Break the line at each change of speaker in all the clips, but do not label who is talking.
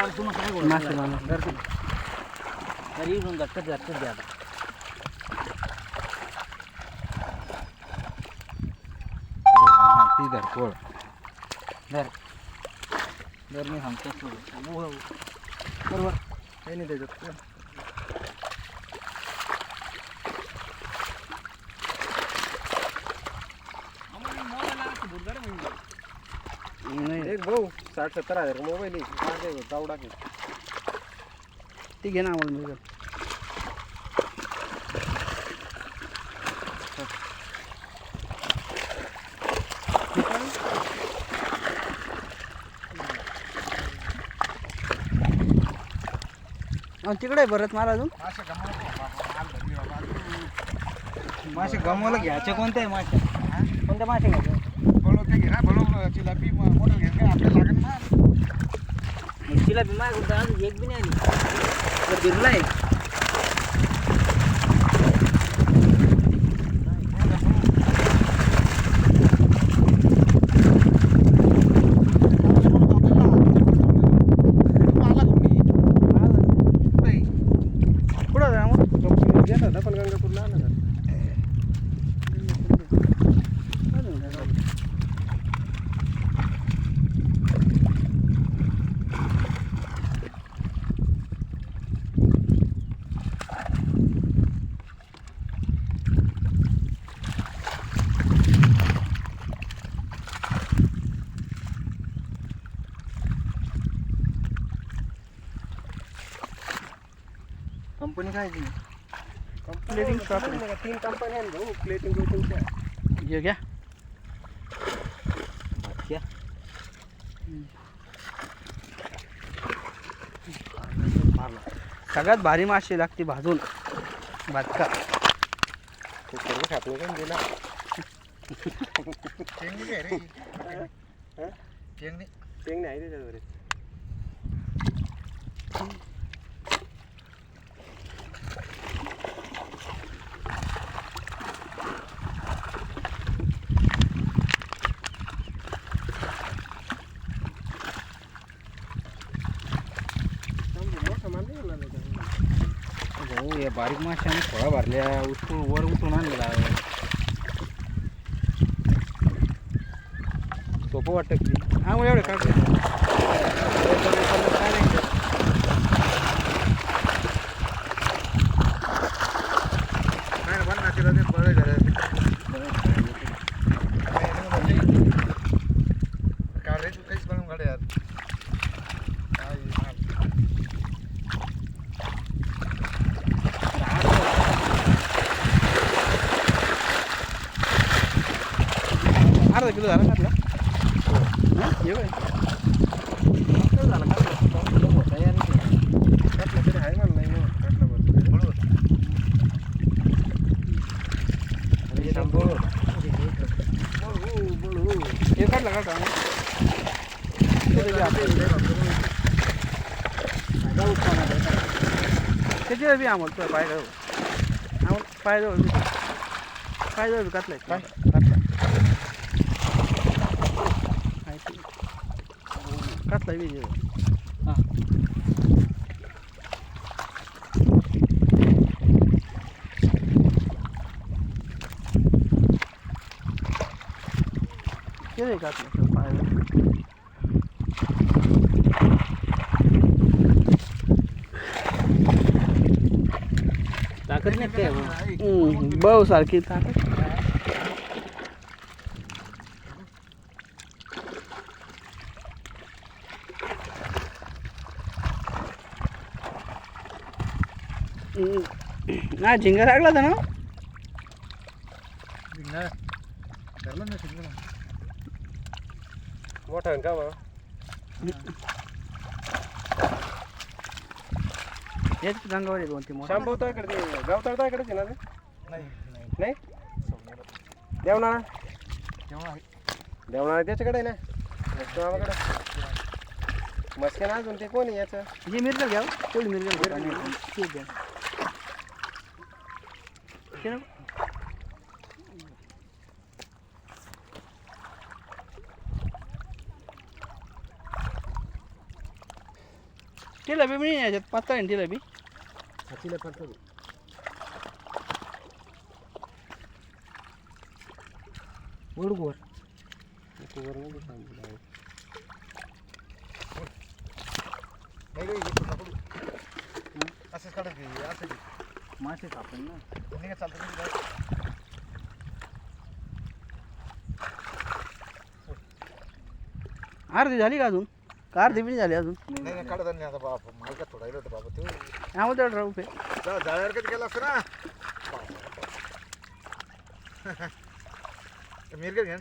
मासे माणूस
तरी इकडून झटकत झटकत द्या आता.
ती धर कोळ
धर धर मी सांगतो सोडून. हो हो बरोबर काही नाही त्याच्यात.
नाही
एक भाऊ 60-70 हजार मोबाईल जावडा की
ती घे ना आम्हाला मिळेल. तिकडे परत मला अजून
मासे गमवलं घ्यायचे कोणते मासे कोणत्या मासे घ्यायचे
बोलवते घे ना बोलव चिलापी मोठं घे का आपल्याला लागेल ना.
तिला बी माग अजून एक बी नाही आली फिरलाय.
कुठं जा मग
घेता ना पण गंगापूरला आला ना. कंपनी काय ती
प्लेटिंग शॉप
3 कंपन्या आहेत भाऊ प्लेटिंग
घे घ्या.
क्या
सगळ्यात भारी मासे लागते भाजून भाजका.
सर्व खातलं पण दिला चेंगणी काय रे चेंगणी आहे त्याच्यावर.
भाऊ या बारीक माशाने थोडा भरल्या उचलून वर उचलून आणलेला सोपं वाटतं की
हा मग एवढं काढते.
नाही बन ना तिला ते बरं झालं काढाय तू काहीच बनवून काढ यार.
अर्धा किलो झाला काढला. ये बाय
झालं का होता यार
काटलं तरी आहे मला नाही मग काटलं बरोबर
हे काढला काढा त्याची बी आम्हाला पायजवळ आम्हाला पायजवळ काटलाय पाय काटला काटलाय बी
हां
केले काटलं पायजवळ.
ताकद नाही काय
भाऊ सारखी ताकद. ना झिंगा लागला होता ना.
धरलं ना शिकलं मोठा आहे का मग
हेच गंगावर आहे 2-3 मोठा.
शांभाऊ तो इकडे गावताळ तो इकडेच आहे ना ते. नाही देवनाळा देवनाळा त्याच्याकडे आहे ना गावाकडे मस्के ना अजून ते कोण आहे याचं.
जी मिरजल घ्या तेवढी मिरजल ठीक घ्या. जिलेबी मिळेल याच्यात पातळ आहे ना जिलेबी.
हातीला पडतो
उडगोर
असंच काढत असं
मासे सापड ना.
काय चालतं
अर्धी झाली का अजून का अर्धी बी झाली अजून.
नाही नाही काढत नाही आता बाप मालका थोडा होतं बाबा ते
आम्हाला तेवढं रुपये
जाळ्यावर कधी गेला असतं ना मिरगड घ्या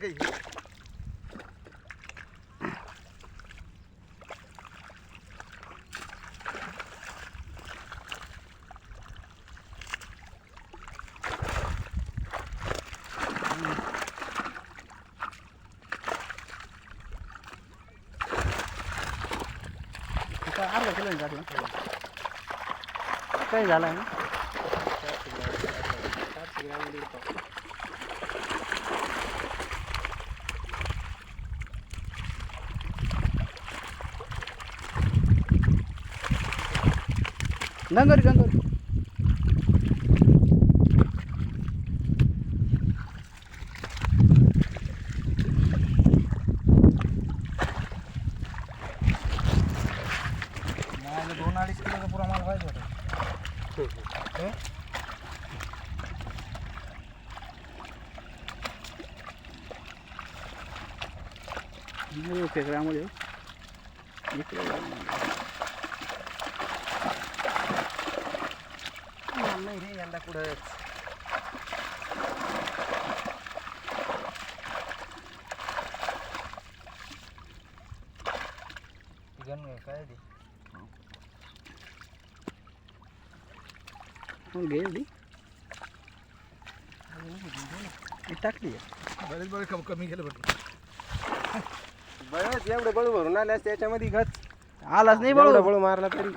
काही
अर्धा किलो टाकलं काही झालं आहे ना. गंगोरी गंगोरी
मला 2-2.5 किलोचा पुरा माल पाहिजे होता.
फेकड्यामध्ये
नाही रे यंदा कुठंच काय ते
घे एवढी टाकली
बरेच बरे कमी केलं बरं एवढं बळू भरून आल्यास त्याच्यामध्ये घच
आलाच नाही
एवढं
बळू
बळू मारला तरी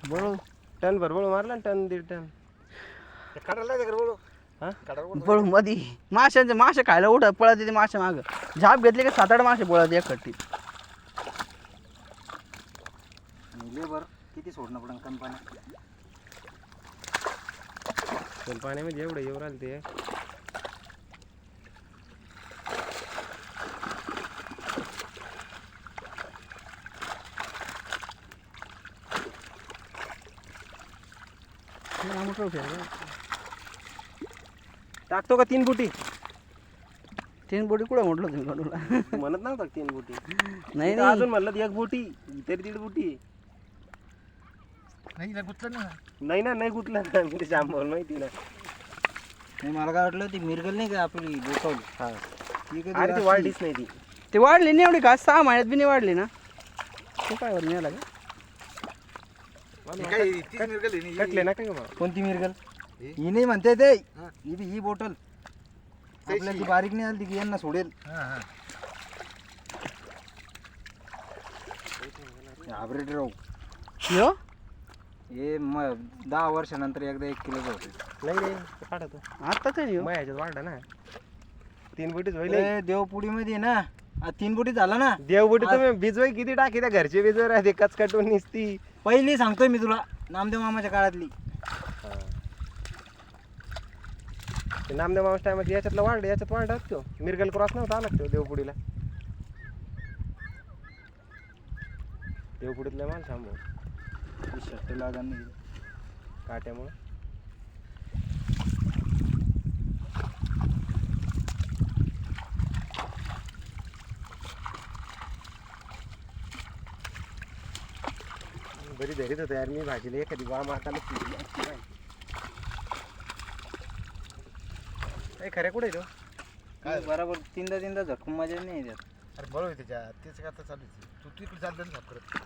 बळू
टन भर बळू मारला ना टन 1.5 टन काढायला लागेल बळू हां काढायला
बळू मधी माशांचे मासे खायला उठत पळत येते मासे माग झाप घेतली की 7-8 मासे पळत एक खट्टी.
लेबर किती सोडणं पडन कमी पाण्यात.
पाण्यामध्ये एवढं येऊ राहिलं ते टाकतो का 3 फुटी
3 बोटी कुठं म्हटलं तुम्ही कडूला
म्हणत नव्हता 3 फुटी
नाही
इथं अजून म्हणलं 1 फुटी तरी 1.5 फुटी नाही गुतलं ना नाही ना नाही गुतलं ना मी जांभूळ माहिती ना.
नाही मला काय वाटलं ती मिरगल नाही का आपली बोकवली.
हां
ती कधी
अरे ती वाढलीच नाही ती
ते वाढली नाही एवढी का 6 महिन्यात बी नाही वाढली ना. ते काय वर नाही आला का
कटले ना काय
कोणती मिरगल ही नाही म्हणते ते ही बोटल आपल्याला ती बारीक नाही आली ती यांना सोडेल. हायब्रिड राहू
यो
हे 10 वर्षानंतर एकदा 1 किलो होते.
नाही रे काढतो
आता तरी
मग ह्याच्यात वाढला ना 3 फुटीच होईल
देवपुडीमध्ये ना 3 फुटी झाला ना.
देवबुटी तुम्ही बिजवाई किती टाकी त्या घरचे बिजवर राहते कचकटून निसती
पहिली सांगतोय मी तुला नामदेव मामाच्या काळातली.
नामदेव मामाच्या टायमात याच्यातला वाढ याच्यात वाढत तो मिरगल क्रॉस नव्हता आला तो देवपुडीला देवपुडीतला माल सांभाळ
शर्ट लागा नाही
काट्यामुळं बरी धरीत होतो यार मी भाजीला एखादी वा माताला काय खऱ्या कुठे तो
काय बरोबर 3दा झटकून मजा नाही त्यात.
अरे बरोबर त्याच्यात तेच का आता चालू तू तिकडे चालतं ना करत